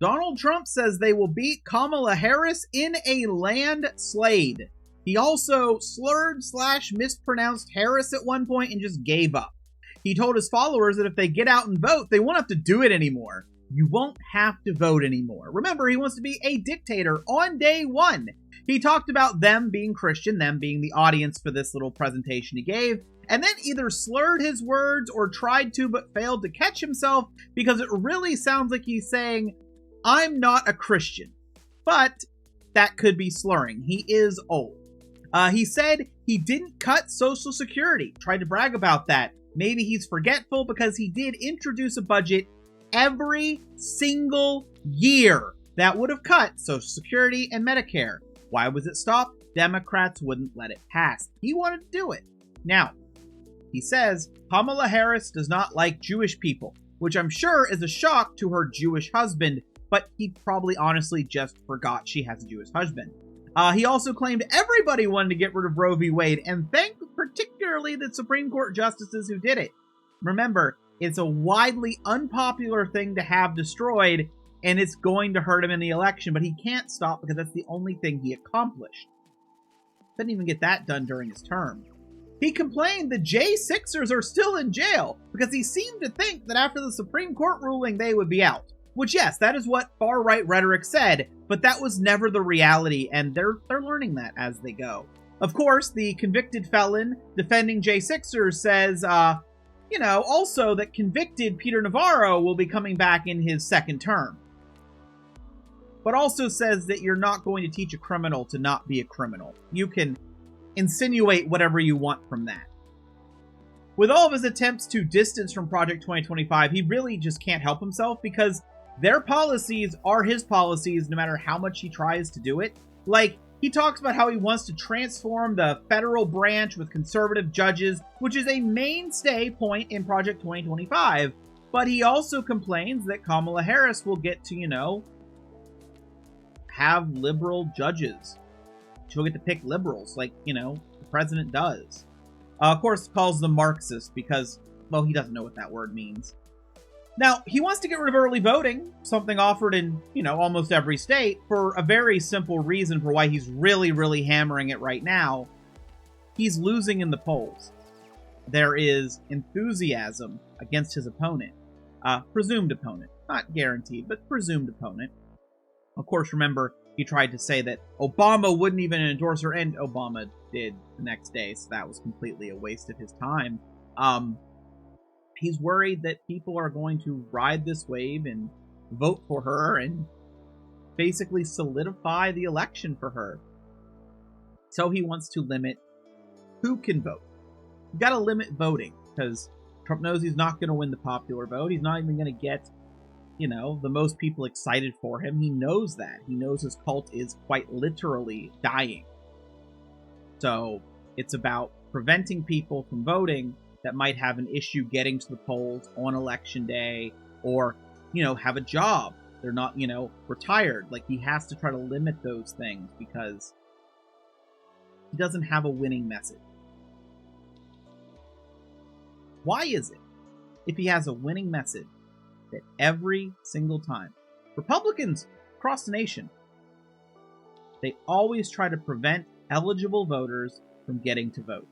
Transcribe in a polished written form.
Donald Trump says they will beat Kamala Harris in a landslide. He also slurred/mispronounced Harris at one point and just gave up. He told his followers that if they get out and vote, they won't have to do it anymore. You won't have to vote anymore. Remember, he wants to be a dictator on day one. He talked about them being Christian, them being the audience for this little presentation he gave, and then either slurred his words or tried to but failed to catch himself because it really sounds like he's saying, I'm not a Christian. But that could be slurring. He is old. He said he didn't cut Social Security. Tried to brag about that. Maybe he's forgetful because he did introduce a budget every single year that would have cut Social Security and Medicare. Why was it stopped? Democrats wouldn't let it pass. He wanted to do it. Now, he says Kamala Harris does not like Jewish people, which I'm sure is a shock to her Jewish husband, but he probably honestly just forgot she has a Jewish husband. He also claimed everybody wanted to get rid of Roe v. Wade, and thanked particularly the Supreme Court justices who did it. Remember, it's a widely unpopular thing to have destroyed, and it's going to hurt him in the election, but he can't stop because that's the only thing he accomplished. Couldn't even get that done during his term. He complained the J6ers are still in jail because he seemed to think that after the Supreme Court ruling, they would be out. Which, yes, that is what far-right rhetoric said, but that was never the reality, and they're learning that as they go. Of course, the convicted felon defending J6ers says, also that convicted Peter Navarro will be coming back in his second term. But also says that you're not going to teach a criminal to not be a criminal. You can insinuate whatever you want from that. With all of his attempts to distance from Project 2025, he really just can't help himself because their policies are his policies no matter how much he tries to do it. Like, he talks about how he wants to transform the federal branch with conservative judges, which is a mainstay point in Project 2025. But he also complains that Kamala Harris will get to, have liberal judges. She'll get to pick liberals like, the president does. Of course, calls them Marxist because, well, he doesn't know what that word means. Now, he wants to get rid of early voting, something offered in, almost every state, for a very simple reason for why he's really, really hammering it right now. He's losing in the polls. There is enthusiasm against his opponent. Presumed opponent. Not guaranteed, but presumed opponent. Of course, remember, he tried to say that Obama wouldn't even endorse her, and Obama did the next day, so that was completely a waste of his time. He's worried that people are going to ride this wave and vote for her and basically solidify the election for her. So he wants to limit who can vote. You've got to limit voting because Trump knows he's not going to win the popular vote. He's not even going to get, the most people excited for him. He knows that. He knows his cult is quite literally dying. So it's about preventing people from voting that might have an issue getting to the polls on election day or, have a job. They're not, retired. Like, he has to try to limit those things because he doesn't have a winning message. Why is it, if he has a winning message, that every single time Republicans across the nation, they always try to prevent eligible voters from getting to vote?